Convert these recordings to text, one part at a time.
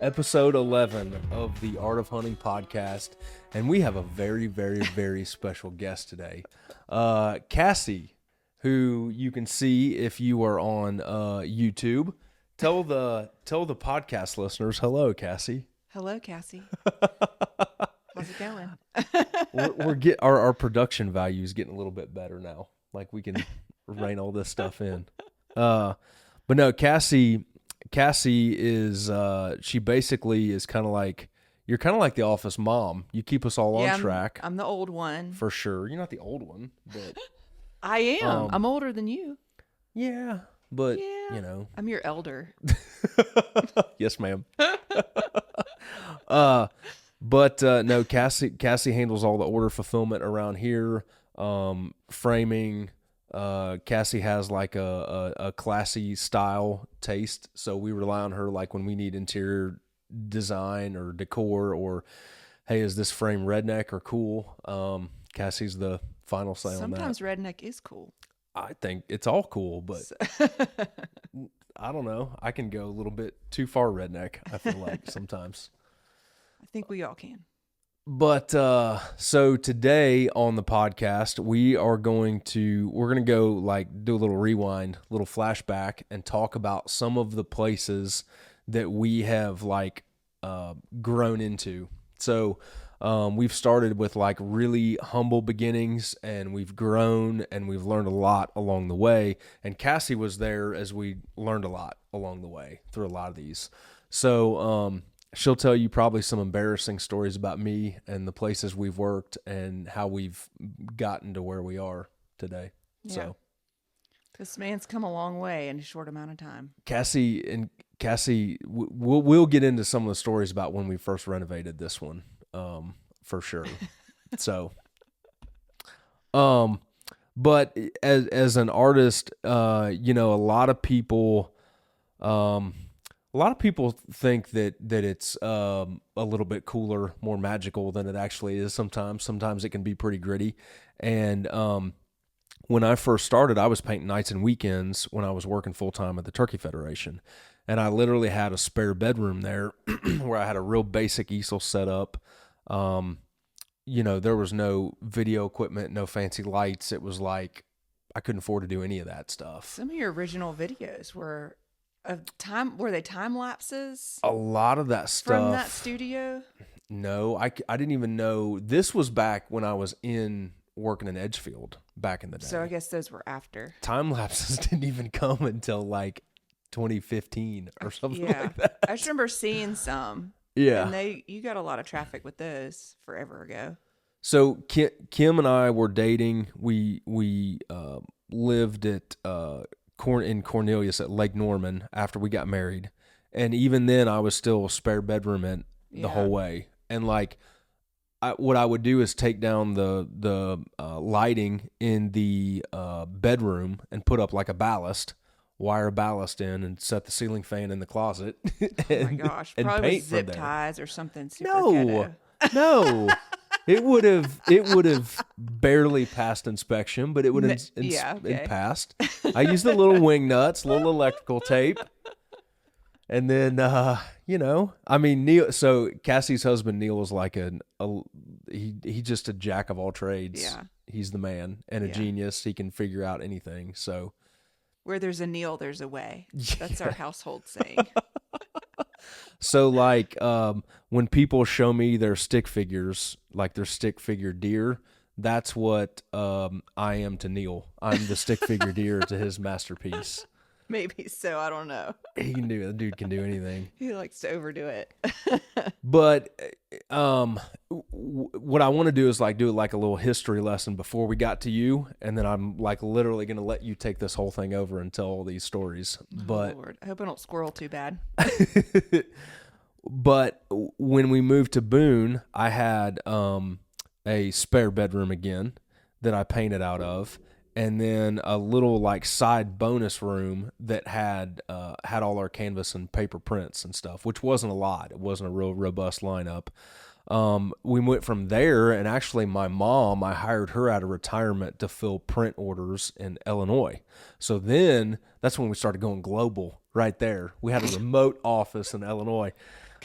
episode 11 of the Art of Hunting podcast, and we have a very, very, very special guest today. Cassie, who you can see if you are on YouTube. Tell the podcast listeners hello, Cassie. Hello, Cassie. How's it going? we're our production value is getting a little bit better now. Like we can rein all this stuff in. But no, Cassie is she basically is kind of like, you're kind of like the office mom. You keep us all on track. I'm the old one. For sure. You're not the old one, but I am. I'm older than you. Yeah, but you know. I'm your elder. Yes, ma'am. But no, Cassie handles all the order fulfillment around here. Framing. Cassie has like a classy style taste, so we rely on her like when we need interior design or decor, or hey, is this frame redneck or cool? Cassie's the final say on that. Sometimes redneck is cool. I think it's all cool, but I don't know. I can go a little bit too far redneck, I feel like sometimes. I think we all can. But so today on the podcast, we're going to go like do a little rewind, little flashback, and talk about some of the places that we have like grown into. So we've started with like really humble beginnings, and we've grown and we've learned a lot along the way. And Cassie was there as we learned a lot along the way through a lot of these. So she'll tell you probably some embarrassing stories about me and the places we've worked and how we've gotten to where we are today. Yeah. So this man's come a long way in a short amount of time. Cassie, we'll get into some of the stories about when we first renovated this one, for sure. So, but as an artist, you know, a lot of people think that it's a little bit cooler, more magical than it actually is sometimes. Sometimes it can be pretty gritty. And when I first started, I was painting nights and weekends when I was working full-time at the Turkey Federation. And I literally had a spare bedroom there where I had a real basic easel set up. You know, there was no video equipment, no fancy lights. It was like I couldn't afford to do any of that stuff. Some of your original videos were were they time lapses? A lot of that stuff from that studio. No, I didn't even know. This was back when I was working in Edgefield back in the day. So I guess those were after. Time lapses didn't even come until like 2015 or something like that. I just remember seeing some. Yeah, and you got a lot of traffic with those forever ago. So Kim and I were dating. We lived at in Cornelius at Lake Norman after we got married, and even then I was still a spare bedroom the whole way. And like what I would do is take down the lighting in the bedroom and put up like a ballast, wire a ballast in, and set the ceiling fan in the closet. Oh my gosh, probably with zip ties or something super ghetto. No. It would have barely passed inspection, but it would have passed. I used the little wing nuts, little electrical tape. And then, you know, I mean, Neil, so Cassie's husband, Neil, is like he's just a jack of all trades. Yeah. He's the man and a genius. He can figure out anything. So where there's a Neil, there's a way. That's our household saying. So like when people show me their stick figures, like their stick figure deer, that's what I am to Neil. I'm the stick figure deer to his masterpiece. Maybe so. I don't know. The dude can do anything. He likes to overdo it. But what I want to do is like do like a little history lesson before we got to you, and then I'm like literally going to let you take this whole thing over and tell all these stories. But Lord, I hope I don't squirrel too bad. But when we moved to Boone, I had a spare bedroom again that I painted out of, and then a little like side bonus room that had all our canvas and paper prints and stuff, which wasn't a lot. It wasn't a real robust lineup. We went from there, and actually my mom, I hired her out of retirement to fill print orders in Illinois. So then that's when we started going global right there. We had a remote office in Illinois.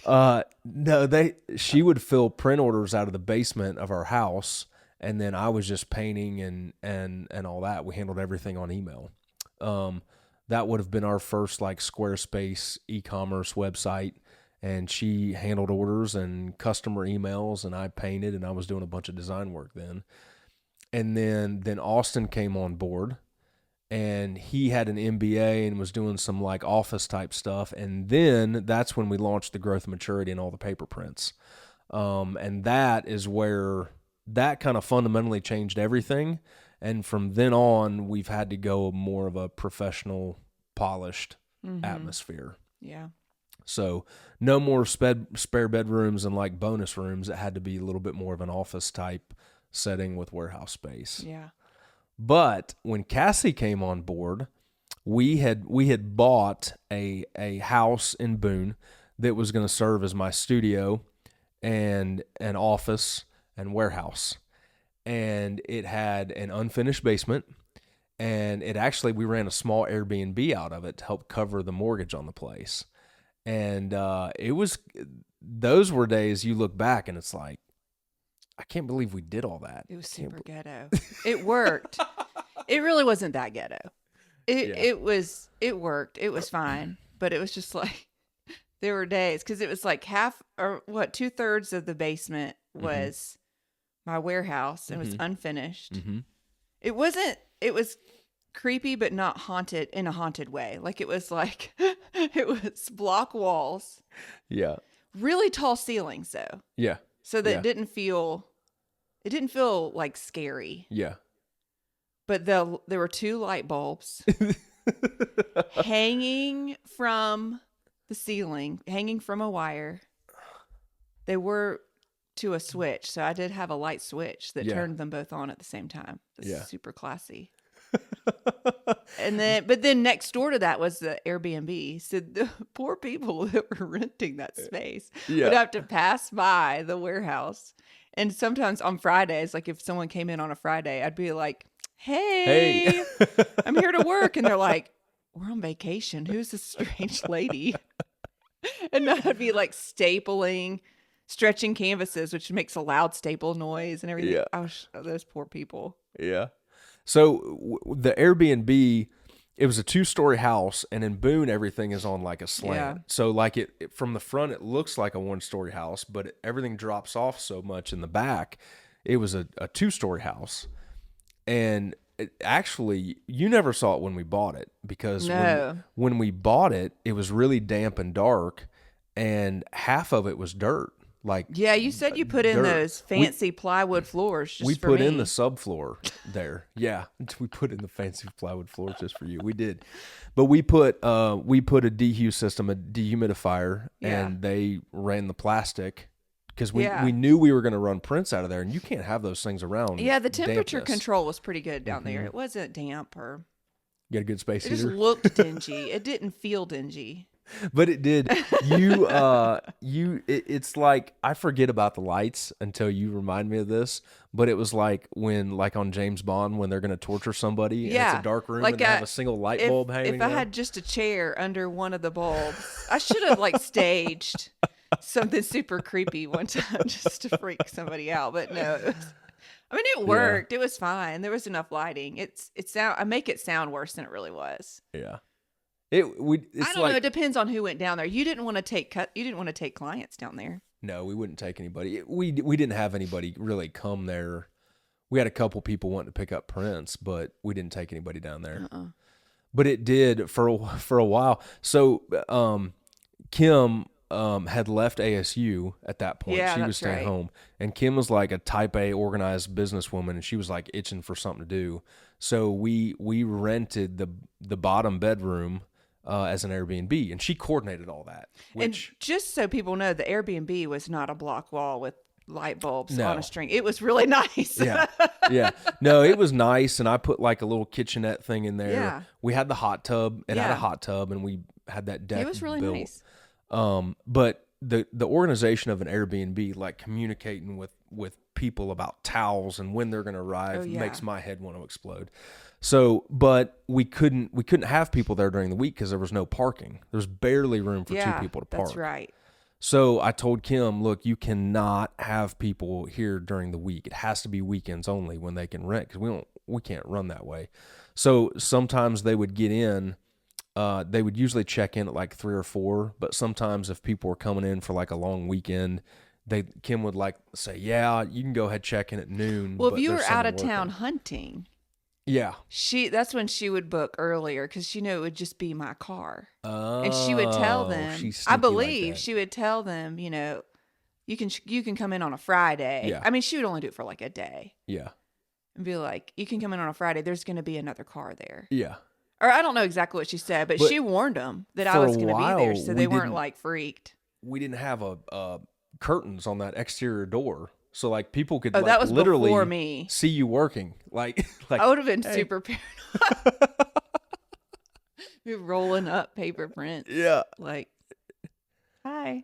No, she would fill print orders out of the basement of our house, and then I was just painting and all that. We handled everything on email. That would have been our first like Squarespace e-commerce website, and she handled orders and customer emails, and I painted, and I was doing a bunch of design work then. And then Austin came on board, and he had an MBA and was doing some like office type stuff. And then that's when we launched the Growth and Maturity and all the paper prints. And that is where that kind of fundamentally changed everything. And from then on, we've had to go more of a professional, polished atmosphere. Yeah. So no more spare bedrooms and like bonus rooms. It had to be a little bit more of an office type setting with warehouse space. Yeah. But when Cassie came on board, we had bought a house in Boone that was going to serve as my studio and an office and warehouse. And it had an unfinished basement, and we ran a small Airbnb out of it to help cover the mortgage on the place. And those were days you look back and it's like, I can't believe we did all that. It was super ghetto. It worked. It really wasn't that ghetto. It worked. It was fine. But it was just like, there were days, because it was like 2/3 of the basement was my warehouse, and it was unfinished. It was creepy, but not haunted in a haunted way. Like it was it was block walls. Yeah. Really tall ceilings though. Yeah. So that it didn't feel like scary. Yeah. But there were 2 light bulbs hanging from the ceiling, hanging from a wire. They were to a switch. So I did have a light switch that turned them both on at the same time. It's super classy. But then next door to that was the Airbnb. So the poor people that were renting that space would have to pass by the warehouse. And sometimes on Fridays, like if someone came in on a Friday, I'd be like, hey. I'm here to work. And they're like, we're on vacation. Who's this strange lady? And I'd be like stapling, stretching canvases, which makes a loud staple noise and everything. Yeah. Those poor people. Yeah. So the Airbnb, it was a 2-story house, and in Boone, everything is on like a slant. Yeah. So like it from the front, it looks like a 1-story house, but everything drops off so much in the back. It was a 2-story house. And actually, you never saw it when we bought it, because when we bought it, it was really damp and dark, and half of it was dirt. Like, yeah, you said you put in those fancy plywood floors just for me. We put in the subfloor there. Yeah, we put in the fancy plywood floors just for you. We did, but we put a dehu system, a dehumidifier, and they ran the plastic because we knew we were going to run prints out of there, and you can't have those things around. Yeah, the temperature control was pretty good down there. It wasn't damp or. You got a good space heater. It just looked dingy. It didn't feel dingy. But it did. It's like, I forget about the lights until you remind me of this. But it was like when, like on James Bond, when they're going to torture somebody, and it's a dark room, like and they have a single light bulb hanging. If I had just a chair under one of the bulbs, I should have like staged something super creepy one time just to freak somebody out. But no, it worked. It was fine. There was enough lighting. I make it sound worse than it really was. Yeah. I don't know. It depends on who went down there. You didn't want to take clients down there. No, we wouldn't take anybody. We didn't have anybody really come there. We had a couple people wanting to pick up prints, but we didn't take anybody down there. But it did for a while. So Kim had left ASU at that point. Yeah, she was staying home, and Kim was like a type A organized businesswoman, and she was like itching for something to do. So we rented the bottom bedroom as an Airbnb, and she coordinated all that. And just so people know, the Airbnb was not a block wall with light bulbs on a string. It was really nice. Yeah. No, it was nice, and I put like a little kitchenette thing in there. Yeah. We had the hot tub. It had a hot tub, and we had that deck. It was really built. nice. But the organization of an Airbnb, like communicating with people about towels and when they're going to arrive, makes my head want to explode. So, but we couldn't have people there during the week because there was no parking. There was barely room for 2 people to park. That's right. So I told Kim, look, you cannot have people here during the week. It has to be weekends only when they can rent, because we can't run that way. So sometimes they would get in. They would usually check in at like 3 or 4, but sometimes if people were coming in for like a long weekend, Kim would like say, yeah, you can go ahead check in at noon. Well, but if you there's were out someone of town working. hunting, Yeah. that's when she would book earlier, because she knew it would just be my car. Oh, And she would tell them, she's I sneaky believe like that. she would tell them, you can come in on a Friday. Yeah. I mean, she would only do it for like a day Yeah. and be like, you can come in on a Friday. There's going to be another car there. Yeah. Or I don't know exactly what she said, but she warned them that I for was a going to be there, while, so we they weren't didn't- like freaked. We didn't have a curtains on that exterior door, so like people could Oh, like that was literally before me. see you working. Like I would have been hey. super paranoid. Be rolling up paper prints. Yeah. Like, hi.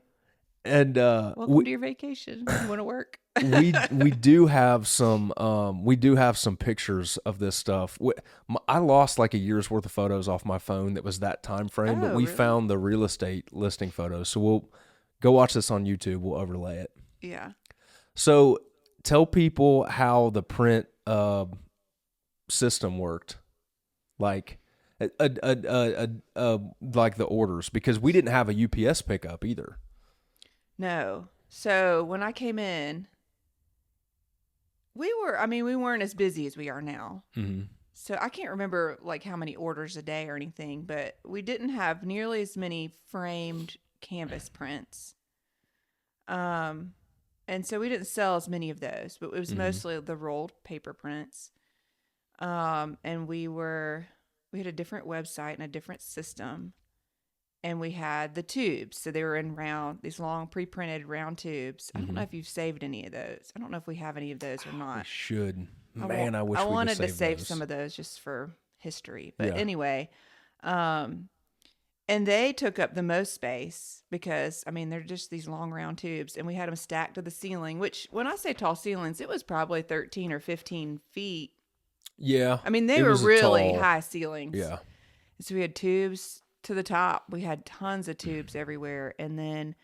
And Welcome to your vacation. You want to work? we do have some pictures of this stuff. I lost like a year's worth of photos off my phone that was that time frame, but we really? found the real estate listing photos. So we'll go watch this on YouTube. We'll overlay it. Yeah. So tell people how the print system worked, like like the orders, because we didn't have a UPS pickup either. No. So when I came in, we weren't as busy as we are now. Mm-hmm. So I can't remember like how many orders a day or anything, but we didn't have nearly as many framed canvas prints. And so we didn't sell as many of those, but it was mostly the rolled paper prints. And we had a different website and a different system. And we had the tubes. So they were in these long pre-printed round tubes. I don't know if you've saved any of those. I don't know if we have any of those or not. We should. I wish I we wanted could to save those. some of those just for history. But Yeah. anyway, and they took up the most space because, they're just these long round tubes. And we had them stacked to the ceiling, which when I say tall ceilings, it was probably 13 or 15 feet. Yeah. They were really high ceilings. Yeah. So we had tubes to the top. We had tons of tubes everywhere. And then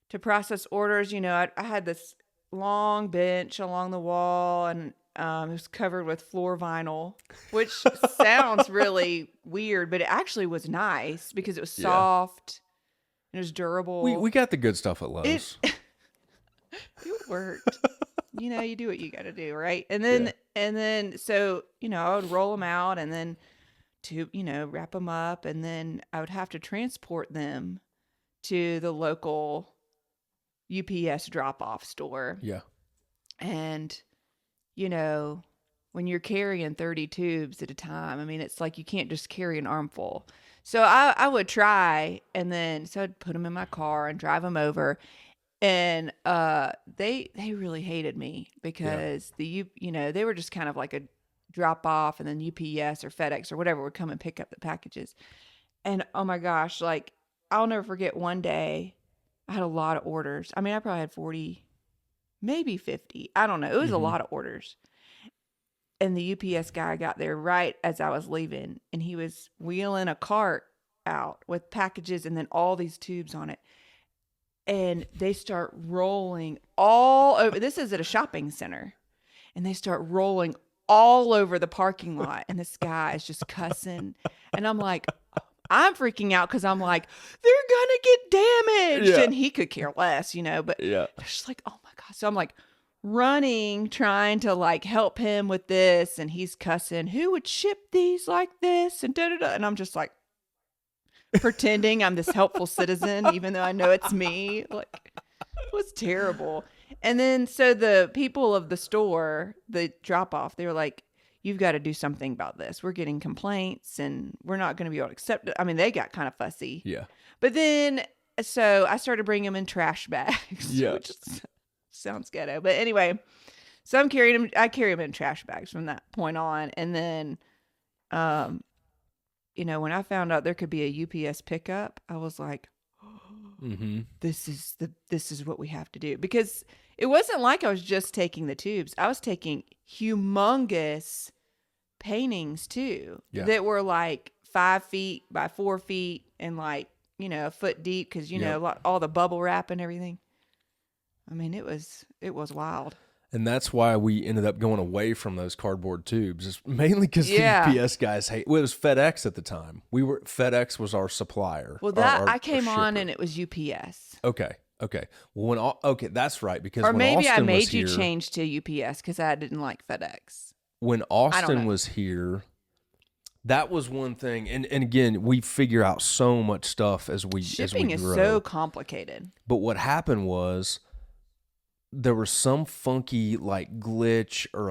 to process orders, I had this long bench along the wall, and it was covered with floor vinyl, which sounds really weird, but it actually was nice because it was soft and it was durable. We got the good stuff at Lowe's. It worked. You do what you got to do, right? And then so I would roll them out and then to wrap them up, and then I would have to transport them to the local UPS drop-off store. Yeah. And when you're carrying 30 tubes at a time, it's like you can't just carry an armful. So I would try, and then so I'd put them in my car and drive them over. And they really hated me because they were just kind of like a drop off, and then UPS or FedEx or whatever would come and pick up the packages. And oh my gosh, like I'll never forget one day I had a lot of orders. I probably had 40, maybe 50. I don't know. It was a lot of orders. And the UPS guy got there right as I was leaving, and he was wheeling a cart out with packages and then all these tubes on it. And they start rolling all over. This is at a shopping center. And they start rolling all over the parking lot. And this guy is just cussing. And I'm like, I'm freaking out because I'm like, they're going to get damaged. Yeah. And he could care less, But Yeah. they're just like, oh my God. So I'm like running, trying to like help him with this. And he's cussing, who would ship these like this? And da da da. And I'm just like, pretending I'm this helpful citizen, even though I know it's me. Like, it was terrible. And then, so the people of the store, the drop off, they were like, you've got to do something about this. We're getting complaints and we're not going to be able to accept it. They got kind of fussy. Yeah. But then, so I started bringing them in trash bags, Yeah. which sounds ghetto. But anyway, so I carry them in trash bags from that point on. And then, when I found out there could be a UPS pickup, I was like, this is what we have to do. Because it wasn't like I was just taking the tubes. I was taking humongous paintings too, that were like 5 feet by 4 feet and like a foot deep because, Yep. all the bubble wrap and everything. I mean, it was wild. And that's why we ended up going away from those cardboard tubes. It's mainly because the Yeah. UPS guys hate. Well, it was FedEx at the time. FedEx was our supplier. Well, I came on and it was UPS. Okay. Well, that's right. Because Or when maybe Austin I made was you here, change to UPS because I didn't like FedEx. when Austin was here, that was one thing. And again, we figure out so much stuff as we Shipping as we is grow. so complicated. But what happened was there was some funky like glitch or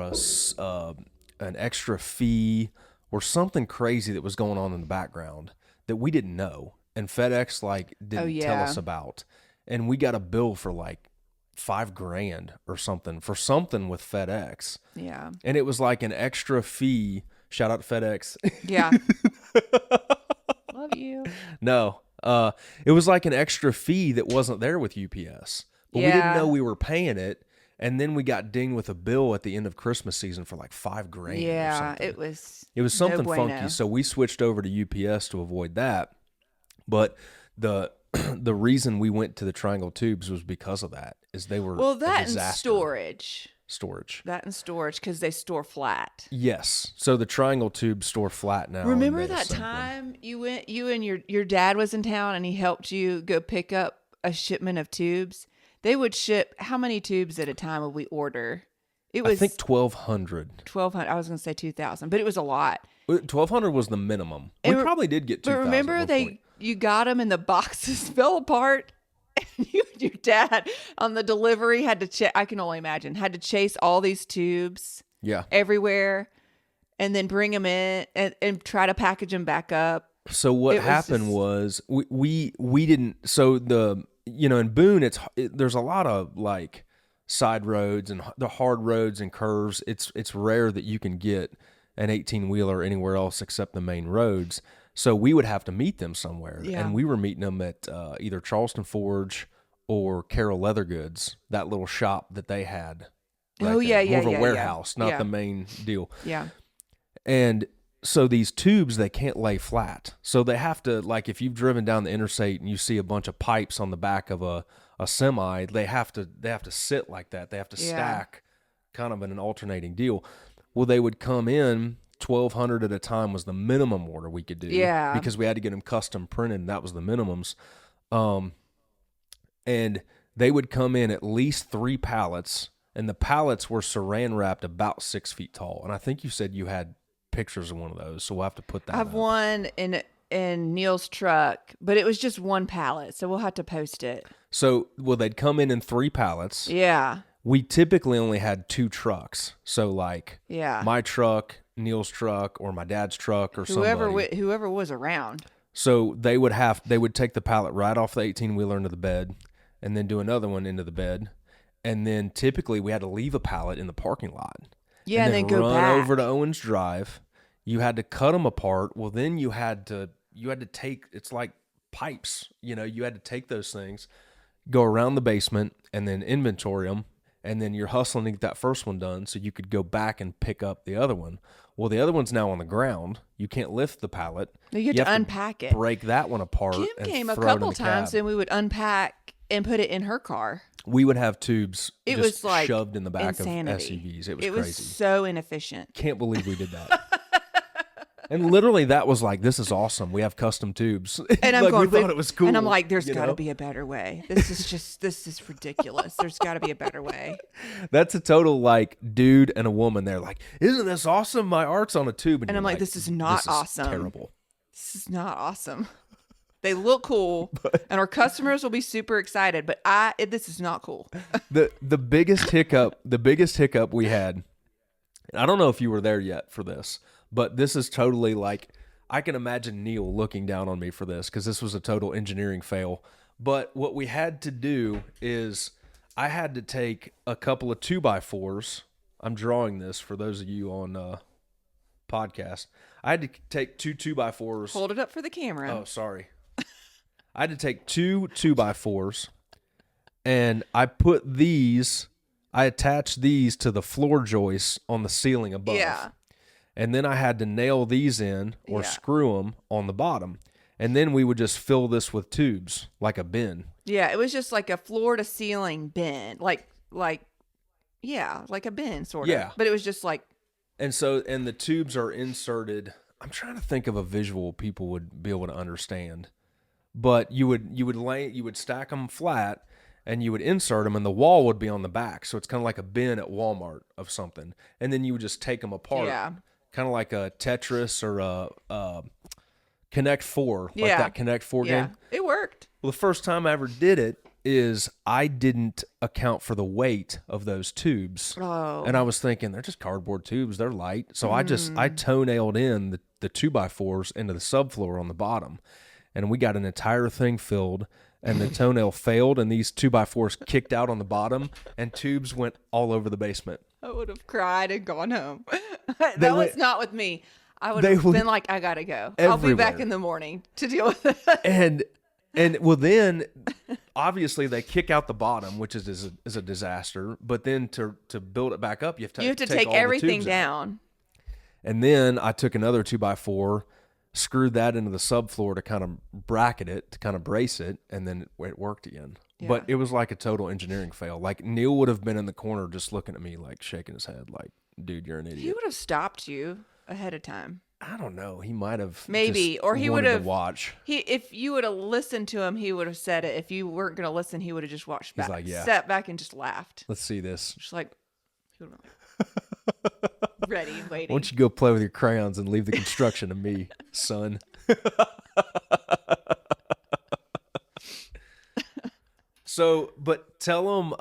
an extra fee or something crazy that was going on in the background that we didn't know, and FedEx didn't tell us about, and we got a bill for like $5,000 or something for something with FedEx. Yeah, and it was like an extra fee. Shout out to FedEx. Yeah. Love you. No, it was like an extra fee that wasn't there with UPS. But we didn't know we were paying it, and then we got dinged with a bill at the end of Christmas season for like $5,000. Yeah, or something. it was something no bueno. funky. So we switched over to UPS to avoid that. But the reason we went to the triangle tubes was because of that. Is they were that a disaster. and storage. That and storage because they store flat. Yes. So the triangle tubes store flat now. Remember that time you and your dad was in town and he helped you go pick up a shipment of tubes? They would ship how many tubes at a time would we order? It was, I think 1,200. 1,200. I was going to say 2,000, but it was a lot. 1,200 was the minimum. We probably did get 2,000. But remember you got them and the boxes fell apart, and you and your dad on the delivery had to I can only imagine, had to chase all these tubes everywhere and then bring them in and try to package them back up. So what happened was we didn't. So in Boone, there's a lot of like side roads and the hard roads and curves. It's rare that you can get an 18-wheeler anywhere else except the main roads. So we would have to meet them somewhere, and we were meeting them at either Charleston Forge or Carroll Leather Goods, that little shop that they had. Right more of a warehouse, yeah. not the main deal. Yeah, and. So these tubes, they can't lay flat. So they have to, like if you've driven down the interstate and you see a bunch of pipes on the back of a semi, they have to sit like that. They have to stack kind of in an alternating deal. Well, they would come in 1,200 at a time was the minimum order we could do. Yeah. Because we had to get them custom printed, and that was the minimums. And they would come in at least 3 pallets, and the pallets were saran wrapped about 6 feet tall. And I think you said you had pictures of one of those, so we'll have to put that I have one in Neil's truck, but it was just one pallet, so we'll have to post it. So they'd come in 3 pallets. Yeah. We typically only had 2 trucks, so my truck, Neil's truck, or my dad's truck, or whoever was around. So they would take the pallet right off the 18-wheeler into the bed, and then do another one into the bed, and then typically we had to leave a pallet in the parking lot. Yeah, and then go run back over to Owens Drive. You had to cut them apart. Well, then you had to take, it's like pipes, you had to take those things, go around the basement, and then inventory them, and then you're hustling to get that first one done so you could go back and pick up the other one. Well, the other one's now on the ground. You can't lift the pallet. You have to unpack it. Break that one apart. Kim came a couple times, and we would unpack and put it in her car. We would have tubes was like shoved in the back insanity. of SUVs. It was crazy. It was so inefficient. Can't believe we did that. And literally, that was like, this is awesome. We have custom tubes. And I'm we thought it was cool. And I'm like, there's got to be a better way. This is ridiculous. There's got to be a better way. That's a total dude and a woman. They're like, isn't this awesome? My art's on a tube. And I'm like, this is not awesome. Terrible. This is not awesome. They look cool, and our customers will be super excited. But this is not cool. The biggest hiccup we had. I don't know if you were there yet for this. But this is totally I can imagine Neil looking down on me for this because this was a total engineering fail. But what we had to do is I had to take a couple of 2x4s. I'm drawing this for those of you on podcast. I had to take 2 2x4s. Hold it up for the camera. Oh, sorry. I had to take 2 2x4s, and I attached these to the floor joists on the ceiling above. Yeah. And then I had to nail these in or screw them on the bottom. And then we would just fill this with tubes, like a bin. Yeah, it was just like a floor to ceiling bin. Like a bin sort of. Yeah. But it was just like. And the tubes are inserted. I'm trying to think of a visual people would be able to understand. But you would stack them flat and you would insert them and the wall would be on the back. So it's kind of like a bin at Walmart of something. And then you would just take them apart. Yeah. Kind of like a Tetris or a Connect 4, like that Connect 4 game. It worked. Well, the first time I ever did it is I didn't account for the weight of those tubes. Oh. And I was thinking, they're just cardboard tubes. They're light. So I toenailed in the 2x4s into the subfloor on the bottom. And we got an entire thing filled. And the toenail failed. And these 2x4s kicked out on the bottom. And tubes went all over the basement. I would have cried and gone home. That was not with me. I would have been like, I gotta go. Everywhere. I'll be back in the morning to deal with it. And well, then obviously they kick out the bottom, which is a disaster. But then to build it back up, you have to take everything down. And then I took another 2x4, screwed that into the subfloor to kind of bracket it, to kind of brace it, and then it worked again. Yeah. But it was like a total engineering fail. Like Neil would have been in the corner just looking at me, like shaking his head, like, "Dude, you're an idiot." He would have stopped you ahead of time. I don't know. He might have maybe, or he would have watch. If you would have listened to him, he would have said it. If you weren't going to listen, he would have just watched back. He's like, yeah. Sat back and just laughed. Let's see this. Just like, he would have been like ready, waiting. Why don't you go play with your crayons and leave the construction to me, son? So, but tell him,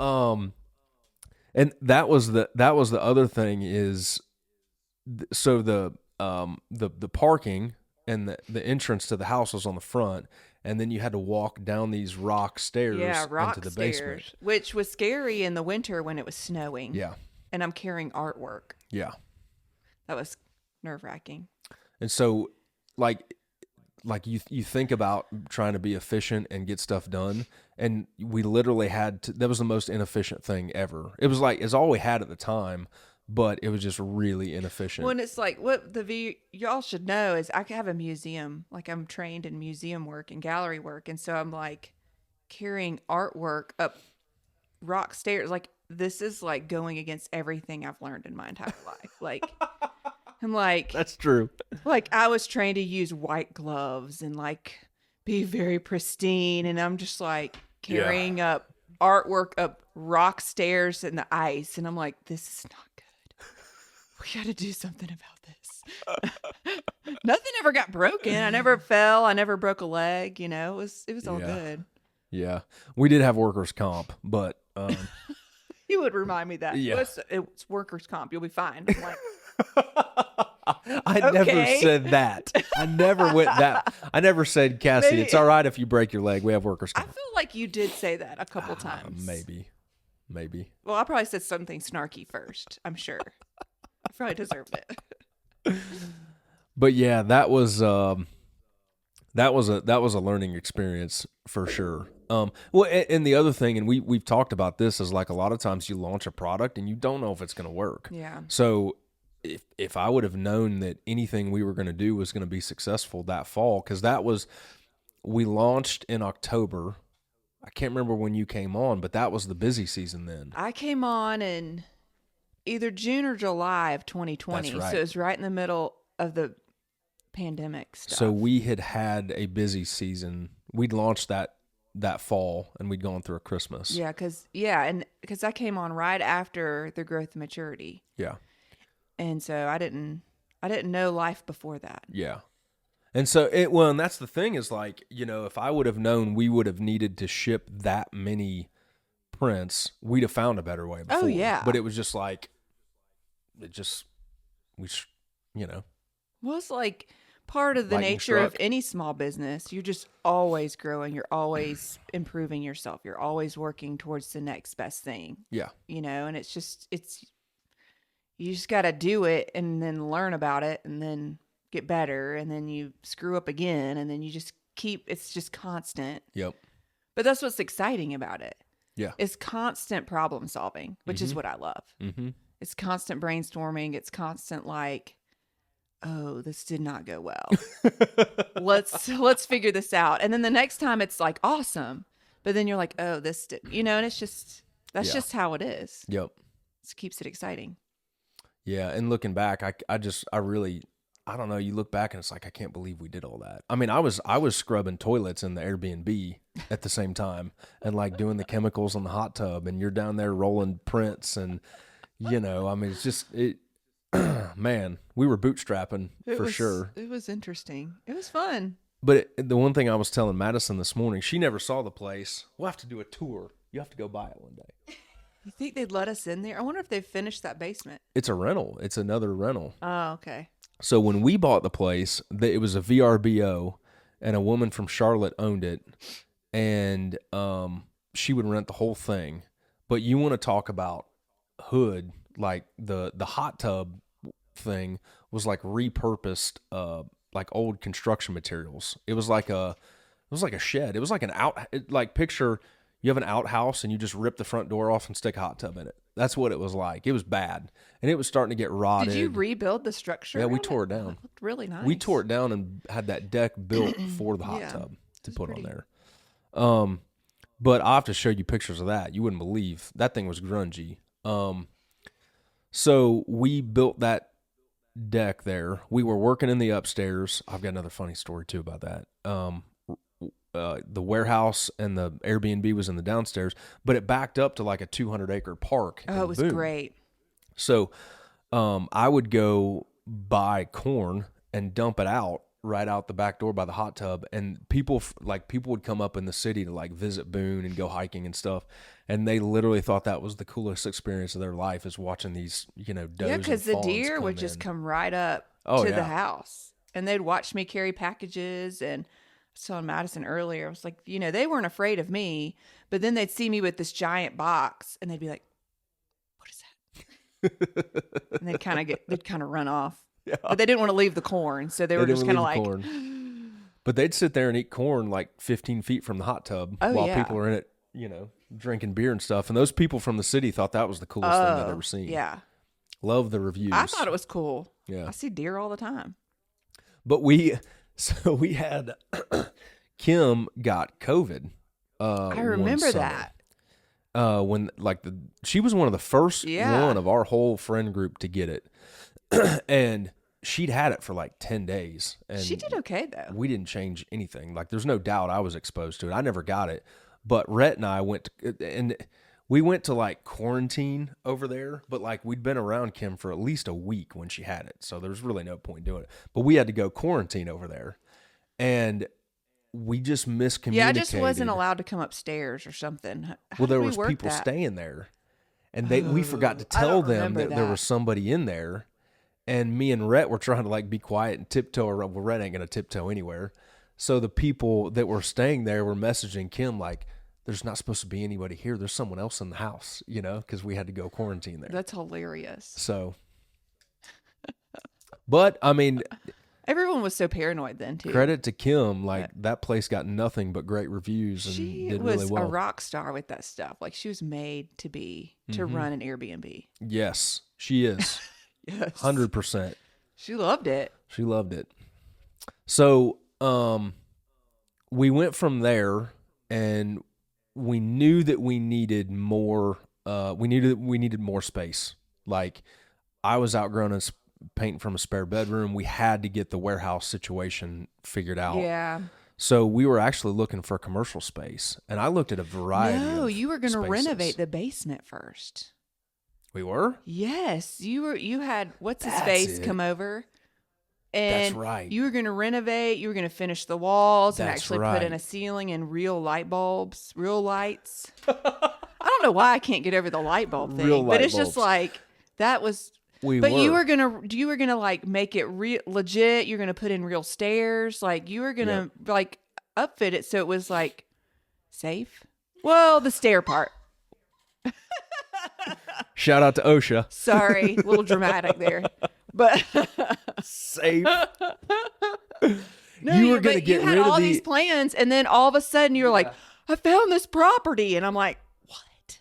and that was the other thing is, so the parking and the entrance to the house was on the front, and then you had to walk down these rock stairs into the basement, which was scary in the winter when it was snowing. Yeah, and I'm carrying artwork. Yeah, that was nerve-wracking. And so, like you think about trying to be efficient and get stuff done, and we literally had to. That was the most inefficient thing ever. It was like it's all we had at the time. But it was just really inefficient. When it's like, what y'all should know is I have a museum. Like I'm trained in museum work and gallery work. And so I'm like carrying artwork up rock stairs. Like this is like going against everything I've learned in my entire life. Like I'm like. That's true. Like I was trained to use white gloves and like be very pristine. And I'm just like carrying up artwork up rock stairs in the ice. And I'm like, this is not good. We got to do something about this. Nothing ever got broken. I never fell. I never broke a leg. You know, it was all good. Yeah. We did have workers' comp, but. You would remind me that. Yeah. It's workers' comp. You'll be fine. I'm like. I never said that. I never went that. I never said, Cassie, it's all right if you break your leg. We have workers' comp. I feel like you did say that a couple times. Maybe. Well, I probably said something snarky first. I'm sure. I probably deserved it. But yeah, that was a learning experience for sure. Well, and the other thing, and we've talked about this, is like a lot of times you launch a product and you don't know if it's going to work. Yeah. So if I would have known that anything we were going to do was going to be successful that fall, because we launched in October. I can't remember when you came on, but that was the busy season then. I came on in either June or July of 2020. That's right. So it was right in the middle of the pandemic stuff. So we had a busy season. We'd launched that fall, and we'd gone through a Christmas. Yeah, because I came on right after the growth and maturity. Yeah. And so I didn't know life before that. Yeah. And so and that's the thing is like, you know, if I would have known we would have needed to ship that many prints, we'd have found a better way before. Oh, yeah. But it was just like, you know. Well, it's like part of the nature of any small business. You're just always growing. You're always improving yourself. You're always working towards the next best thing. Yeah. You know, and you just got to do it and then learn about it and then get better. And then you screw up again. And then you just it's just constant. Yep. But that's what's exciting about it. Yeah. It's constant problem solving, which is what I love. Mm-hmm. It's constant brainstorming. It's constant like, oh, this did not go well. Let's figure this out. And then the next time it's like awesome. But then you're like, oh, this did, and it's just, that's just how it is. Yep. It keeps it exciting. Yeah. And looking back, I really, I don't know. You look back and it's like, I can't believe we did all that. I mean, I was scrubbing toilets in the Airbnb at the same time and like doing the chemicals in the hot tub, and you're down there rolling prints and, I mean, it's just, man, we were bootstrapping for sure. It was interesting. It was fun. But the one thing I was telling Madison this morning, she never saw the place. We'll have to do a tour. You have to go by it one day. You think they'd let us in there? I wonder if they've finished that basement. It's a rental. It's another rental. Oh, okay. So when we bought the place, it was a VRBO, and a woman from Charlotte owned it, and she would rent the whole thing. But you want to talk about hood, like the hot tub thing was like repurposed like old construction materials. It was like a shed. It was like picture you have an outhouse and you just rip the front door off and stick a hot tub in it. That's what it was like. It was bad. And it was starting to get rotted. Did you rebuild the structure? Yeah, we tore it down. Oh, it looked really nice. We tore it down and had that deck built for the hot tub to put on there. But I'll have to show you pictures of that. You wouldn't believe. That thing was grungy. So we built that deck there. We were working in the upstairs. I've got another funny story too about that. The warehouse and the Airbnb was in the downstairs, but it backed up to like a 200-acre park. Oh, it was great. So I would go buy corn and dump it out right out the back door by the hot tub, and people would come up in the city to like visit Boone and go hiking and stuff, and they literally thought that was the coolest experience of their life, is watching these does. Yeah, because the deer would just come right up to the house, and they'd watch me carry packages. And I was telling Madison earlier, I was like, they weren't afraid of me, but then they'd see me with this giant box, and they'd be like, "What is that?" And they'd kind of run off. Yeah. But they didn't want to leave the corn, so they were just kind of like. Corn. But they'd sit there and eat corn like 15 feet from the hot tub while people are in it, drinking beer and stuff. And those people from the city thought that was the coolest thing they'd ever seen. Yeah. Love the reviews. I thought it was cool. Yeah. I see deer all the time. But we had Kim got COVID. I remember that. When she was one of the first one of our whole friend group to get it. And she'd had it for like 10 days. And she did okay, though. We didn't change anything. Like, there's no doubt I was exposed to it. I never got it. But Rhett and I went to like quarantine over there. But like, we'd been around Kim for at least a week when she had it. So there's really no point doing it. But we had to go quarantine over there. And we just miscommunicated. Yeah, I just wasn't allowed to come upstairs or something. Well, there was people staying there. And we forgot to tell them that there was somebody in there. And me and Rhett were trying to like be quiet and tiptoe around. Well, Rhett ain't going to tiptoe anywhere. So the people that were staying there were messaging Kim like, there's not supposed to be anybody here. There's someone else in the house, because we had to go quarantine there. That's hilarious. So, but I mean, everyone was so paranoid then too. Credit to Kim. Like that place got nothing but great reviews and did really well. She was a rock star with that stuff. Like she was made to run an Airbnb. Yes, she is. Yes. 100%. She loved it. She loved it. So, we went from there, and we knew that we needed more. We needed more space. Like, I was outgrowing painting from a spare bedroom. We had to get the warehouse situation figured out. Yeah. So we were actually looking for commercial space, and I looked at a variety. No, you were going to renovate the basement first. We were? Yes. You had what's his face come over. And that's right. You were going to renovate, you were going to finish the walls and actually put in a ceiling and real light bulbs, real lights. I don't know why I can't get over the light bulb thing, but it's just like that was you were going to like make it legit, you're going to put in real stairs, like you were going to like upfit it so it was like safe. Well, the stair part. Shout out to OSHA. Sorry, a little dramatic there, but safe. No, you were going to get rid of all these plans, and then all of a sudden you're like, "I found this property," and I'm like, "What?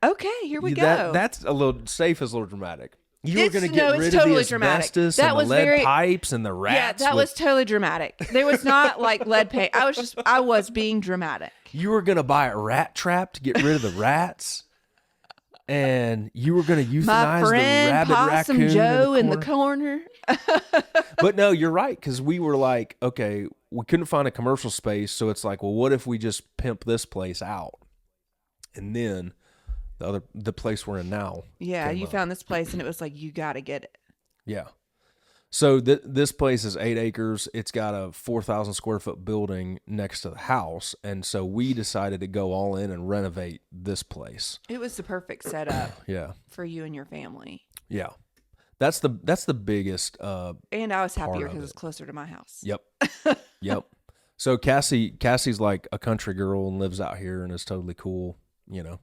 Okay, here we go." That's a little safe is a little dramatic. You were going to get rid of the asbestos and the lead pipes and the rats. Yeah, that was totally dramatic. There was not like lead paint. I was being dramatic. You were going to buy a rat trap to get rid of the rats. And you were going to euthanize the rabid raccoon Joe in the corner. But no, you're right. Because we were like, okay, we couldn't find a commercial space. So it's like, well, what if we just pimp this place out? And then the place we're in now. Yeah, you found this place and it was like, you got to get it. Yeah. So this place is 8 acres. It's got a 4,000 square foot building next to the house. And so we decided to go all in and renovate this place. It was the perfect setup yeah. for you and your family. Yeah. That's the biggest and I was happier because it's closer to my house. Yep. Yep. So Cassie's like a country girl and lives out here and is totally cool, you know.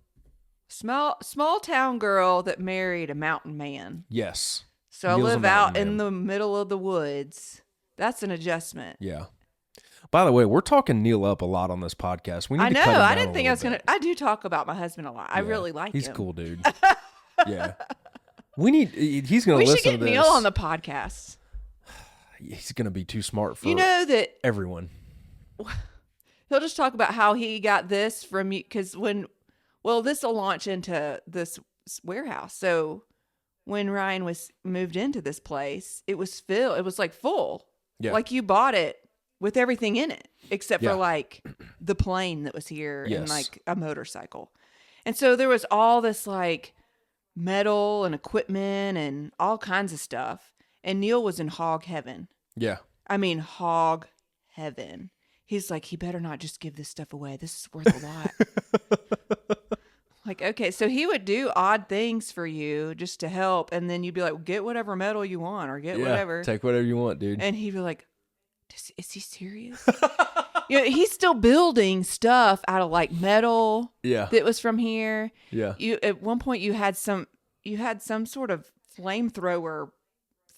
Small town girl that married a mountain man. Yes. So I live out in the middle of the woods. That's an adjustment. Yeah. By the way, we're talking Neil up a lot on this podcast. We need to cut him down I didn't think I was going to. I do talk about my husband a lot. I really like him. He's cool, dude. Yeah. He's going to listen to this. We should get Neil on the podcast. He's going to be too smart for that everyone. He'll just talk about how he got this from you. Because this will launch into this warehouse. So when Ryan moved into this place, it was filled. It was like full. Yeah. Like you bought it with everything in it, except for like the plane that was here and like a motorcycle. And so there was all this like metal and equipment and all kinds of stuff. And Neil was in hog heaven. Yeah. I mean, hog heaven. He's like, he better not just give this stuff away. This is worth a lot. Like, okay, so he would do odd things for you just to help, and then you'd be like, get whatever metal you want or get whatever. Take whatever you want, dude. And he'd be like, is he serious? He's still building stuff out of like metal that was from here. Yeah. At one point you had some sort of flamethrower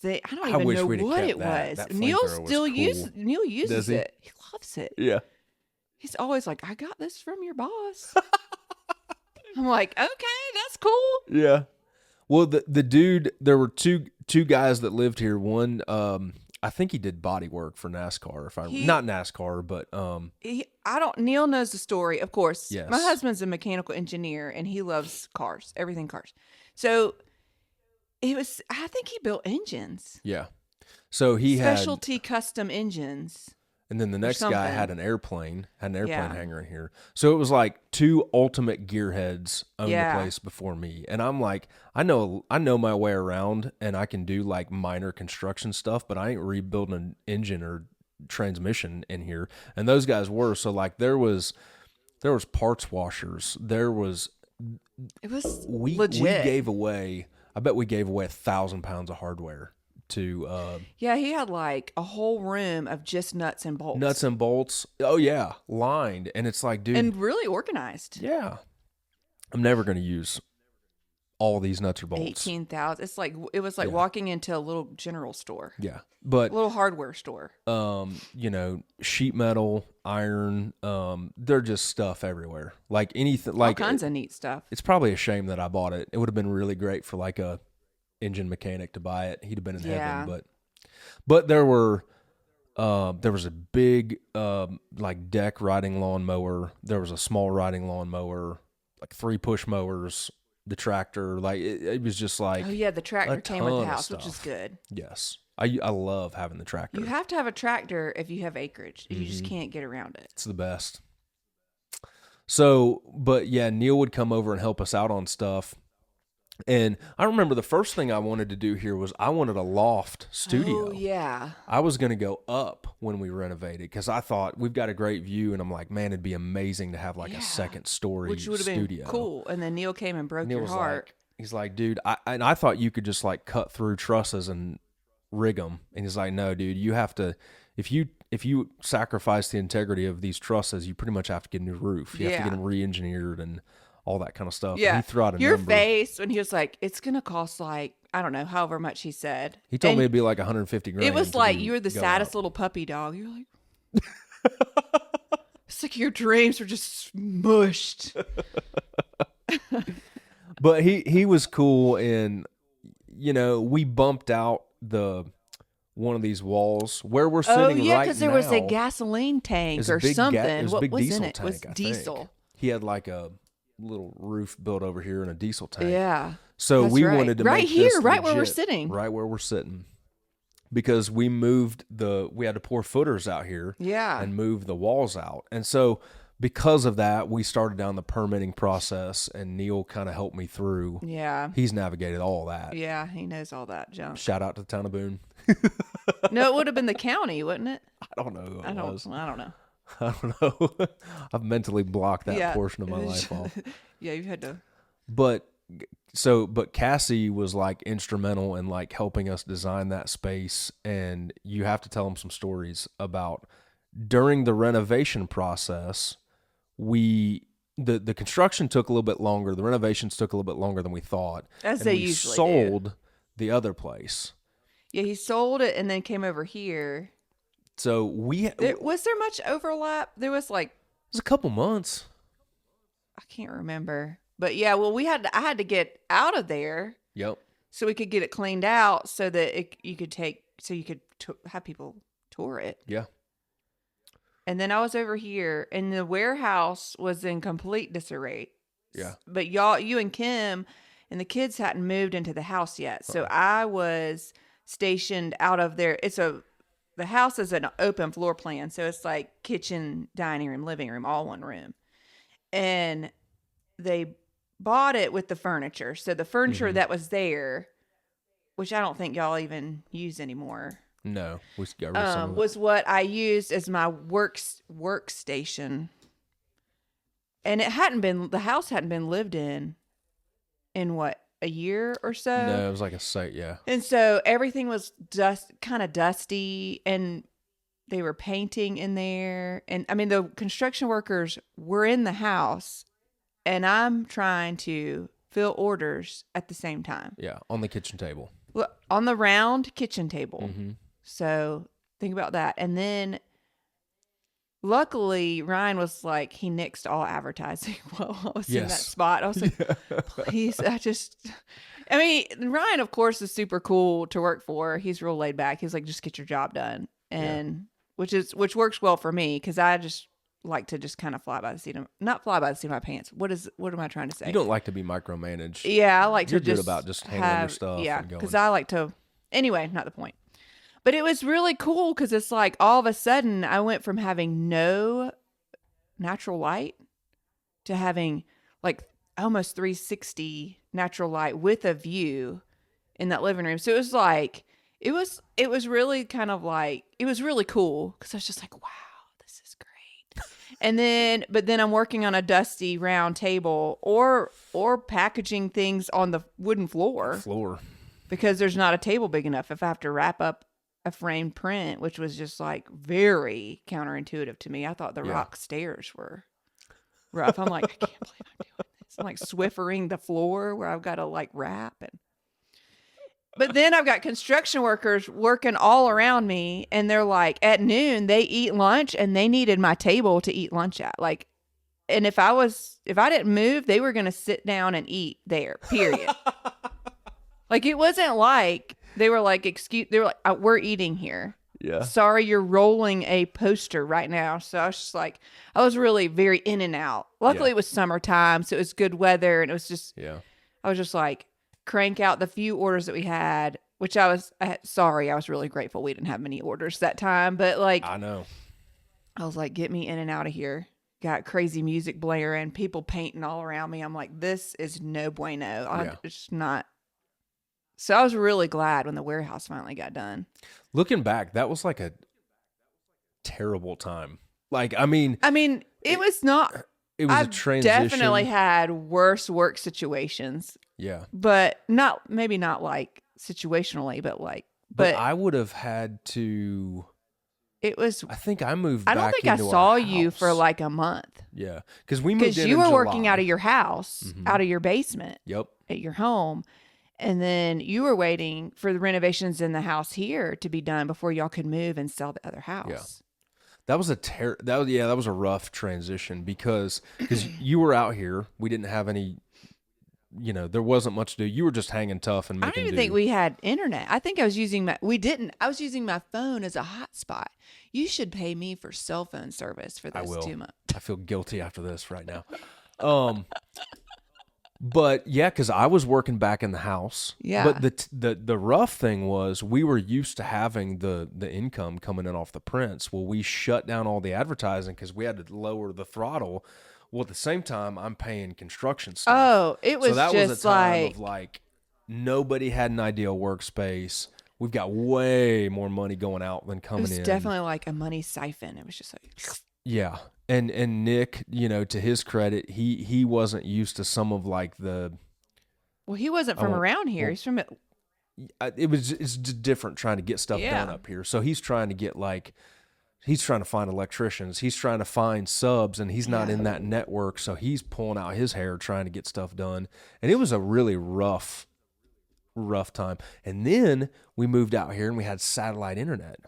thing. I don't even know what it was. Neil uses it. He loves it. Yeah. He's always like, I got this from your boss. I'm like, okay, that's cool. Yeah. Well, the dude, there were two guys that lived here. One, I think he did body work for NASCAR. Not NASCAR, but Neil knows the story, of course. Yes. My husband's a mechanical engineer and he loves cars, everything cars. So I think he built engines. Yeah. So he specialty custom engines. And then the next guy had an airplane hangar in here. So it was like two ultimate gearheads owned the place before me. And I'm like, I know my way around and I can do like minor construction stuff, but I ain't rebuilding an engine or transmission in here. And those guys were. So like there was parts washers. It was legit. We gave away, I bet we gave away 1,000 pounds of hardware. He had like a whole room of just nuts and bolts. Oh yeah, lined, and it's like, dude, and really organized. Yeah, I'm never going to use all these nuts or bolts. 18,000. It was like walking into a little general store. Yeah, but a little hardware store. Sheet metal, iron, they're just stuff everywhere. Like anything, like all kinds of neat stuff. It's probably a shame that I bought it. It would have been really great for like a engine mechanic to buy it. He'd have been in heaven, but there was a big like deck riding lawnmower. There was a small riding lawnmower, like 3 push mowers, the tractor. Like it was just like, oh yeah, the tractor came with the house, which is good. Yes, I love having the tractor. You have to have a tractor if you have acreage. You just can't get around it. It's the best. So, but yeah, Neil would come over and help us out on stuff. And I remember the first thing I wanted to do here was I wanted a loft studio. Oh, yeah. I was going to go up when we renovated because I thought we've got a great view. And I'm like, man, it'd be amazing to have like a second story studio. Which would have been cool. And then Neil came and broke your heart. He's like, dude, I thought you could just like cut through trusses and rig them. And he's like, no, dude, you have to, if you sacrifice the integrity of these trusses, you pretty much have to get a new roof. You have to get them re-engineered and all that kind of stuff. Yeah. And he threw out your face when he was like, it's going to cost like, I don't know, however much he said. He told me it'd be like 150 grand. It was like you were the saddest little puppy dog. You're like, it's like your dreams were just smushed. But he was cool, and we bumped out one of these walls where we're sitting right now. Oh, yeah, because there was a gasoline tank or something. It was a big diesel tank, It was diesel. think. He had like a little roof built over here and a diesel tank. Yeah. So we wanted to make here, this right where we're legit, sitting. Right where we're sitting. Because we had to pour footers out here. Yeah. And move the walls out. And so because of that, we started down the permitting process, and Neil kind of helped me through. Yeah. He's navigated all that. Yeah, he knows all that junk. Shout out to the town of Boone. No, it would have been the county, wouldn't it? I don't know who it was. I don't know. I don't know. I've mentally blocked that portion of my life off. Yeah, you had to. But Cassie was like instrumental in like helping us design that space, and you have to tell them some stories about during the renovation process. The construction took a little bit longer. The renovations took a little bit longer than we thought. As they usually sold the other place. Yeah, he sold it and then came over here. So was there much overlap? There was like it was a couple months. I can't remember, but yeah. Well, I had to get out of there. Yep. So we could get it cleaned out so that you could have people tour it. Yeah. And then I was over here, and the warehouse was in complete disarray. Yeah. But you and Kim and the kids hadn't moved into the house yet. So I was stationed out of there. The house is an open floor plan. So it's like kitchen, dining room, living room, all one room. And they bought it with the furniture. So the furniture that was there, which I don't think y'all even use anymore. No, we got rid of some of it. Was what I used as my workstation, and the house hadn't been lived in what, a year or so? No, it was like a site, yeah. And so everything was kind of dusty, and they were painting in there, and I mean the construction workers were in the house, and I'm trying to fill orders at the same time. Yeah, on the kitchen table. On the round kitchen table. Mm-hmm. So think about that. And then luckily Ryan was like, he nixed all advertising while I was in that spot. I was like, please, Ryan, of course, is super cool to work for. He's real laid back. He's like, just get your job done. And which works well for me, because I just like to just kind of not fly by the seat of my pants. What am I trying to say? You don't like to be micromanaged. Yeah, I like You're to just good about just handling your stuff. Yeah, because I like to. Anyway, not the point. But it was really cool because it's like all of a sudden I went from having no natural light to having like almost 360 natural light with a view in that living room. So it was like, it was really kind of like, it was really cool because I was just like, wow, this is great. But then I'm working on a dusty round table or packaging things on the wooden floor. Because there's not a table big enough. If I have to wrap up a framed print, which was just like very counterintuitive to me. I thought the rock stairs were rough. I'm like, I can't believe I'm doing this. I'm like Swiffering the floor where I've got to like wrap. But then I've got construction workers working all around me, and they're like, at noon they eat lunch, and they needed my table to eat lunch at. Like, and if I didn't move, they were going to sit down and eat there, period. Like, it wasn't like they were like, we're eating here. Yeah. Sorry, you're rolling a poster right now. So I was just like, I was really very in and out. Luckily, it was summertime, so it was good weather, and it was just, I was just like, crank out the few orders that we had, which I was really grateful we didn't have many orders that time. But like, I know. I was like, get me in and out of here. Got crazy music blaring, people painting all around me. I'm like, this is no bueno. It's not. So I was really glad when the warehouse finally got done. Looking back, that was like a terrible time. Like, I mean, it was not. It was a transition. Definitely had worse work situations. Yeah. But maybe not like situationally, but I would have had to. It was. I think I moved back. I don't think I saw you for like a month. Yeah. Because we moved in Because you were July. working out of your house, out of your basement. Yep. At your home. And then you were waiting for the renovations in the house here to be done before y'all could move and sell the other house. Yeah. That was a rough transition because you were out here. We didn't have any there wasn't much to do. You were just hanging tough and I making don't even do. think we had internet. I think I was using I was using my phone as a hotspot. You should pay me for cell phone service for those 2 months. I feel guilty after this right now. But yeah, because I was working back in the house. Yeah. But the rough thing was we were used to having the income coming in off the prints. Well, we shut down all the advertising because we had to lower the throttle. Well, at the same time, I'm paying construction stuff. Oh, it was so that just was a time of like nobody had an ideal workspace. We've got way more money going out than coming in. It was definitely like a money siphon. It was just like, yeah. And Nick, to his credit, he wasn't used to some of like the. Well, he wasn't from around here. He's from. It's just different trying to get stuff done up here. So he's trying to get he's trying to find electricians. He's trying to find subs, and he's not in that network. So he's pulling out his hair trying to get stuff done. And it was a really rough time. And then we moved out here and we had satellite internet,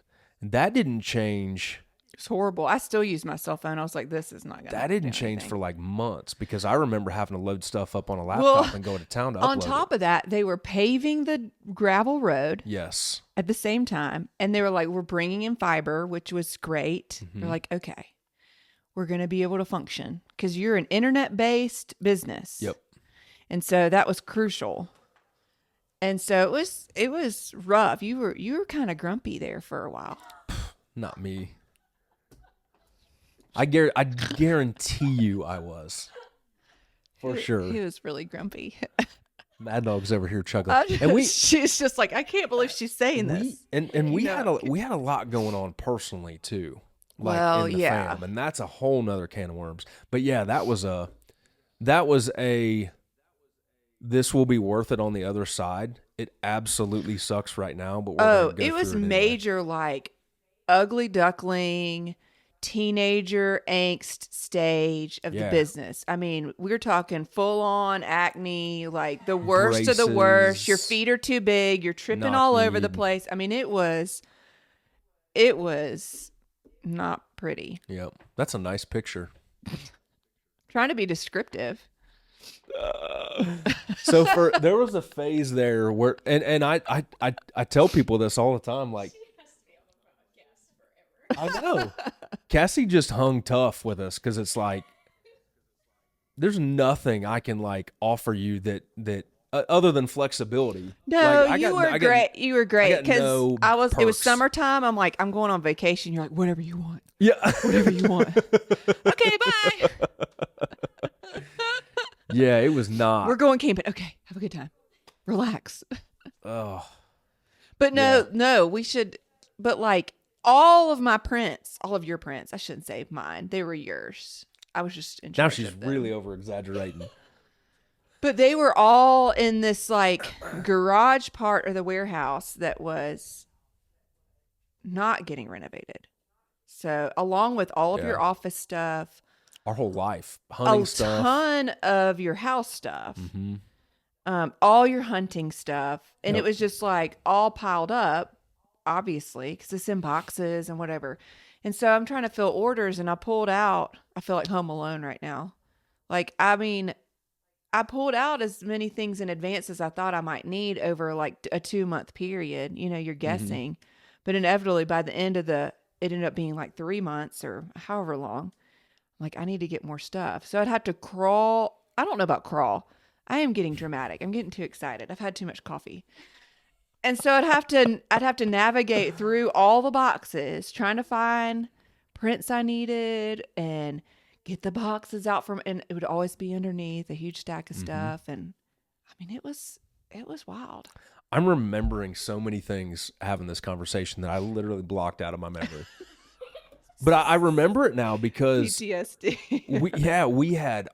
and that didn't change. It's horrible. I still use my cell phone. I was like, this is not going to. That didn't change for like months because I remember having to load stuff up on a laptop and go to town to upload on top of that, they were paving the gravel road. Yes. At the same time. And they were like, we're bringing in fiber, which was great. Mm-hmm. They're like, okay, we're going to be able to function because you're an internet-based business. Yep. And so that was crucial. And so it was rough. You were kind of grumpy there for a while. Not me. I guarantee you I was. For sure. He was really grumpy. Mad Dog's over here chuckling. She's just like, I can't believe she's saying this. And we had a lot going on personally too. Like in the fam. And that's a whole nother can of worms. But yeah, that was a this will be worth it on the other side. It absolutely sucks right now, but it was major anyway. Like ugly duckling teenager angst stage of the business. I mean, we're talking full on acne, like the worst Braces, of the worst. Your feet are too big. You're tripping all over the place. I mean, it was not pretty. Yep. That's a nice picture. Trying to be descriptive. So there was a phase there where, and I tell people this all the time, like, I know. Cassie just hung tough with us because it's like there's nothing I can like offer you that other than flexibility. No, like, you were great. You were great because it was summertime. I'm like, I'm going on vacation. You're like, whatever you want. Yeah, whatever you want. Okay, bye. Yeah, it was not. We're going camping. Okay, have a good time. Relax. Oh, but no, we should. But like. All of your prints, I shouldn't say mine. They were yours. I was just in charge Now she's really over-exaggerating. But they were all in this like garage part of the warehouse that was not getting renovated. So along with all of your office stuff. Our whole life. Hunting stuff. A ton of your house stuff. Mm-hmm. All your hunting stuff. And it was just like all piled up. Obviously, because it's in boxes and whatever. And so I'm trying to fill orders and I pulled out. I feel like Home Alone right now. Like, I mean, I pulled out as many things in advance as I thought I might need over like a 2-month period. You're guessing. Mm-hmm. But inevitably by the end of it ended up being like 3 months or however long. Like, I need to get more stuff. So I'd have to crawl. I don't know about crawl. I am getting dramatic. I'm getting too excited. I've had too much coffee. And so I'd have to navigate through all the boxes, trying to find prints I needed and get the boxes out and it would always be underneath a huge stack of stuff. And I mean, it was wild. I'm remembering so many things having this conversation that I literally blocked out of my memory. But I remember it now because PTSD. We had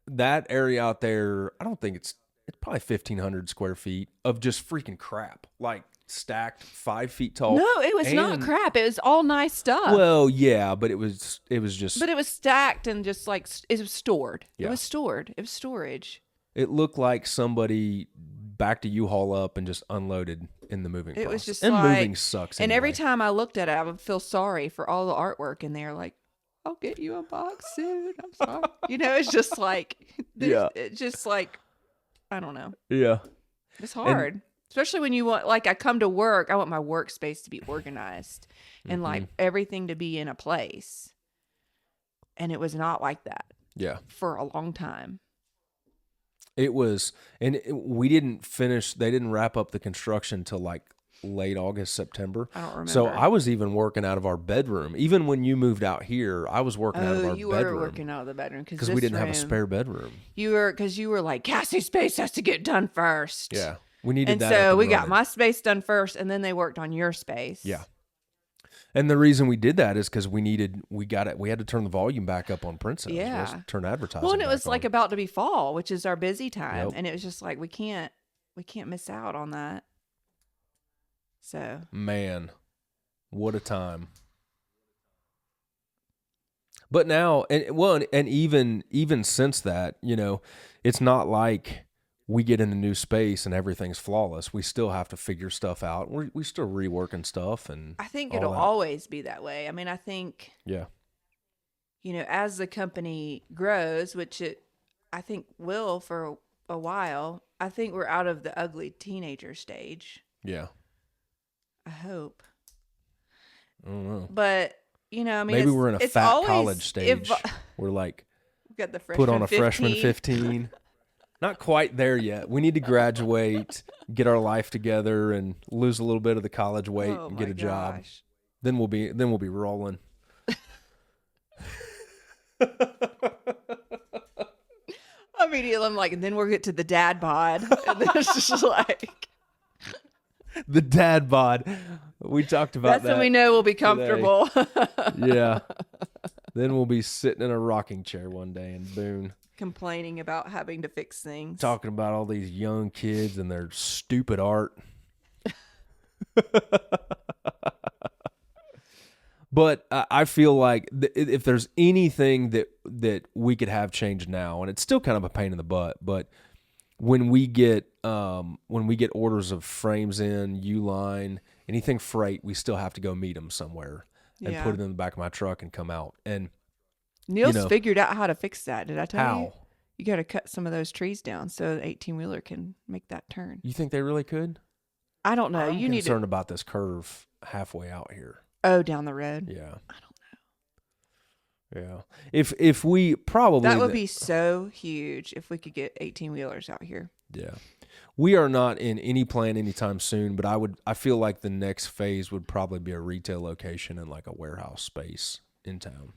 that area out there. I don't think it's probably 1,500 square feet of just freaking crap, like stacked 5 feet tall. No, it was not crap. It was all nice stuff. Well, yeah, but it was just. But it was stacked and just like it was stored. Yeah. It was stored. It was storage. It looked like somebody backed a U-Haul up and just unloaded in the moving process. It was just and like, moving sucks. And anyway. every time I looked at it, I would feel sorry for all the artwork in there. Like, I'll get you a box soon. I'm sorry. It's just like, it's just like, I don't know. Yeah. It's hard. Especially when you want, like, I come to work, I want my workspace to be organized and like everything to be in a place. And it was not like that. Yeah. For a long time. It was, and we didn't finish, they didn't wrap up the construction till like late August, September. I don't remember. So I was even working out of our bedroom. Even when you moved out here, I was working out of our bedroom. You were working out of the bedroom. Because we didn't have a spare bedroom. Because you were like, Cassie's space has to get done first. Yeah. We needed that. And so we got my space done first, and then they worked on your space. Yeah. And the reason we did that is because we had to turn the volume back up on Princess. Yeah. Turn advertising. Well, and it was on. like about to be fall, which is our busy time. And it was just like, we can't miss out on that. So. Man, what a time. But now, and even since that, it's not like we get in a new space and everything's flawless. We still have to figure stuff out. We still reworking stuff, and I think it'll always be that way. I mean, I think as the company grows, which I think will for a while, I think we're out of the ugly teenager stage. Yeah. I hope. I don't know. But I mean, maybe we're in a fat college stage. We're like, we got the put on a freshman 15. Not quite there yet. We need to graduate, get our life together, and lose a little bit of the college weight and get a job. Then we'll be rolling. Immediately, I'm like, and then we'll get to the dad bod, and then it's just like the dad bod. We talked about that. That's when we know we'll be comfortable. Yeah. Then we'll be sitting in a rocking chair one day in Boone. Complaining about having to fix things. Talking about all these young kids and their stupid art. But I feel like if there's anything that we could have changed now, and it's still kind of a pain in the butt, but when we get orders of frames in, U-line, anything freight, we still have to go meet them somewhere and put it in the back of my truck and come out. And Neil's figured out how to fix that. Did I tell you? How? You got to cut some of those trees down so the 18-wheeler can make that turn. You think they really could? I don't know. I'm concerned about this curve halfway out here. Oh, down the road? Yeah. I don't know. Yeah. If we probably... That would be so huge if we could get 18-wheelers out here. Yeah. We are not in any plan anytime soon, but I feel like the next phase would probably be a retail location and like a warehouse space in town.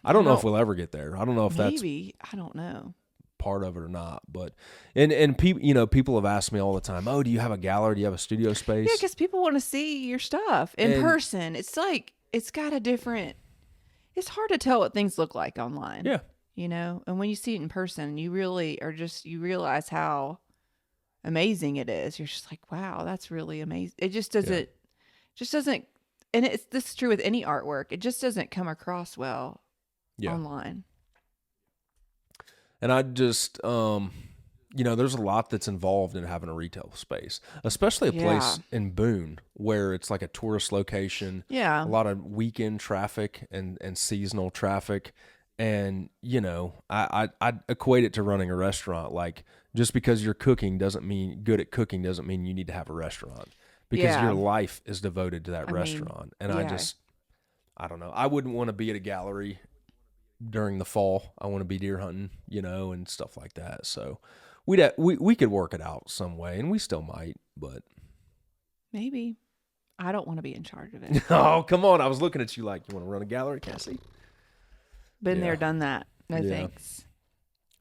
I don't know if we'll ever get there. I don't know if maybe. I don't know. Part of it or not, but and people people have asked me all the time, oh, do you have a gallery? Do you have a studio space? Yeah, because people want to see your stuff in person. It's like it's got a different. It's hard to tell what things look like online. Yeah, and when you see it in person, you really are you realize how amazing it is. You're just like, wow, that's really amazing. It just doesn't, and this is true with any artwork. It just doesn't come across well online. And I just, there's a lot that's involved in having a retail space, especially a place in Boone where it's like a tourist location. Yeah. A lot of weekend traffic and seasonal traffic. And, I equate it to running a restaurant. Like, just because you're good at cooking doesn't mean you need to have a restaurant, because your life is devoted to that restaurant. And I don't know. I wouldn't want to be at a gallery during the fall. I want to be deer hunting, and stuff like that. So we could work it out some way, and we still might, but maybe. I don't want to be in charge of it. Oh, come on. I was looking at you like, you want to run a gallery, Cassie? Been there, done that. No thanks.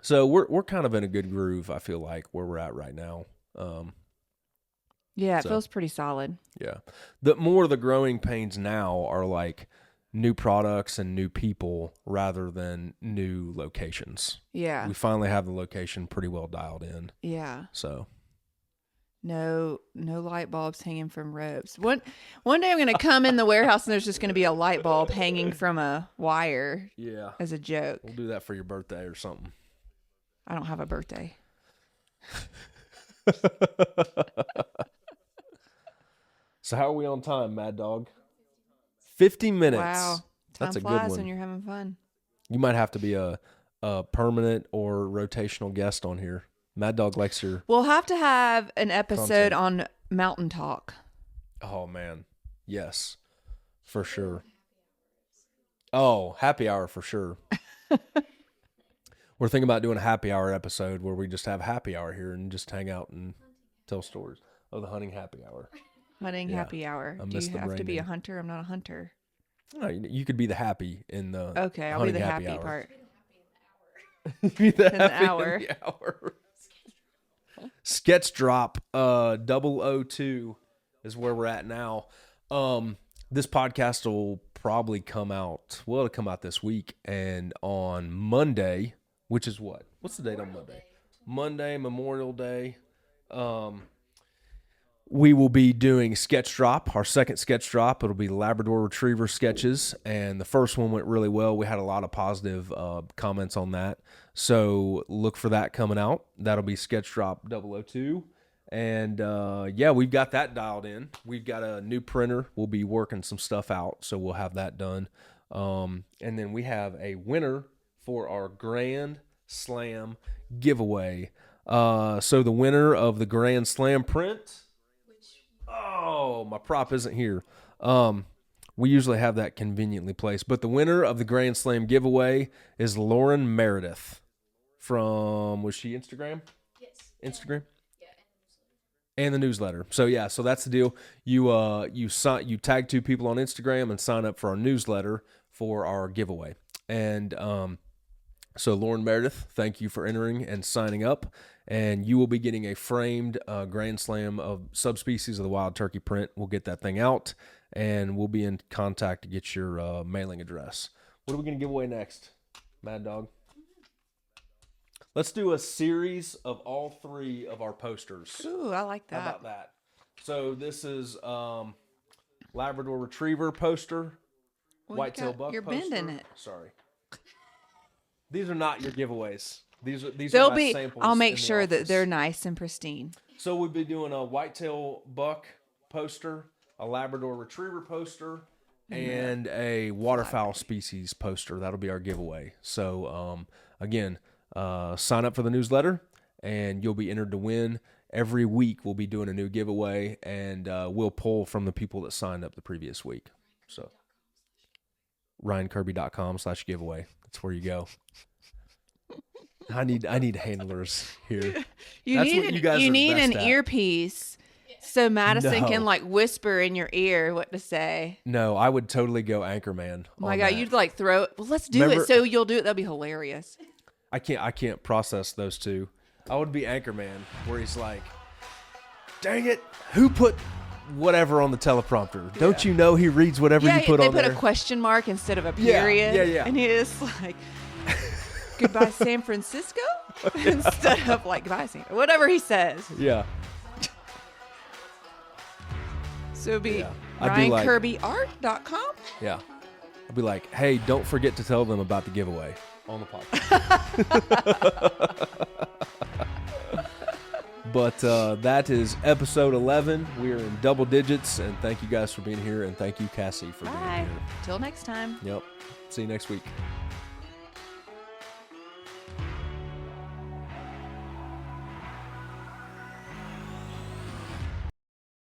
So we're kind of in a good groove, I feel like, where we're at right now. It feels pretty solid. Yeah. The growing pains now are like new products and new people rather than new locations. Yeah. We finally have the location pretty well dialed in. Yeah. So no light bulbs hanging from ropes. One day I'm going to come in the warehouse and there's just going to be a light bulb hanging from a wire. Yeah. As a joke. We'll do that for your birthday or something. I don't have a birthday. So how are we on time, Mad Dog? 50 minutes. Wow. That's a good flies one. when you're having fun. You might have to be a permanent or rotational guest on here. Mad Dog likes your... We'll have to have an episode content. on mountain talk. Oh, man. Yes, for sure. Oh, happy hour for sure. We're thinking about doing a happy hour episode where we just have happy hour here and just hang out and tell stories. Oh, the hunting happy hour. Hunting happy hour. Do you have to be a hunter? I'm not a hunter. No, you could be the happy in the Okay, I'll be the happy hour. part. Be the In the happy hour. in the hour. Sketch drop 002 is where we're at now. This podcast will probably come out. Well, it'll come out this week, and on Monday, which is what? What's the date on Monday? Monday, Memorial Day. We will be doing sketch drop, our second sketch drop. It'll be Labrador Retriever sketches, and the first one went really well. We had a lot of positive comments on that, so look for that coming out. That'll be sketch drop 002, and we've got that dialed in. We've got a new printer. We'll be working some stuff out, so we'll have that done. And then we have a winner for our Grand Slam giveaway. So the winner of the Grand Slam print... Oh, my prop isn't here. We usually have that conveniently placed. But the winner of the Grand Slam giveaway is Lauren Meredith from, was she Instagram? Yes. Instagram? Yeah, and the newsletter. So yeah, so that's the deal. You tag 2 people on Instagram and sign up for our newsletter for our giveaway. And so Lauren Meredith, thank you for entering and signing up. And you will be getting a framed Grand Slam of subspecies of the wild turkey print. We'll get that thing out, and we'll be in contact to get your mailing address. What are we going to give away next, Mad Dog? Let's do a series of all 3 of our posters. Ooh, I like that. How about that? So this is Labrador Retriever poster, Well, Whitetail Buck you're poster. bending it. Sorry. These are not your giveaways. These They'll are my be. samples. I'll make in the sure that office. they're nice and pristine. So we'll be doing a whitetail buck poster, a Labrador Retriever poster, and a waterfowl species poster. That'll be our giveaway. So again, sign up for the newsletter, and you'll be entered to win. Every week we'll be doing a new giveaway, and we'll pull from the people that signed up the previous week. So RyanKirby.com/giveaway. That's where you go. I need handlers here. You That's need what you guys you are need best an at. earpiece so Madison No. can like whisper in your ear what to say. No, I would totally go Anchorman. Oh my on God, that. you'd like throw it. Well, let's do Remember- it. So you'll do it. That'd be hilarious. I can't process those 2. I would be Anchorman, where he's like, "Dang it, who put whatever on the teleprompter? Don't you know he reads whatever Yeah, you put they on put there?" a question mark instead of a Yeah, period. yeah. And he is like, "Goodbye, San Francisco," instead of like "Goodbye, San," whatever he says. Yeah, So it'd be Yeah. I'd be like- RyanKirbyArt.com. yeah. I'd be like, "Hey, don't forget to tell them about the giveaway on the podcast." But that is episode 11. We are in double digits, and thank you guys for being here, and thank you, Cassie, for being Bye. here. Till next time. Yep. See you next week.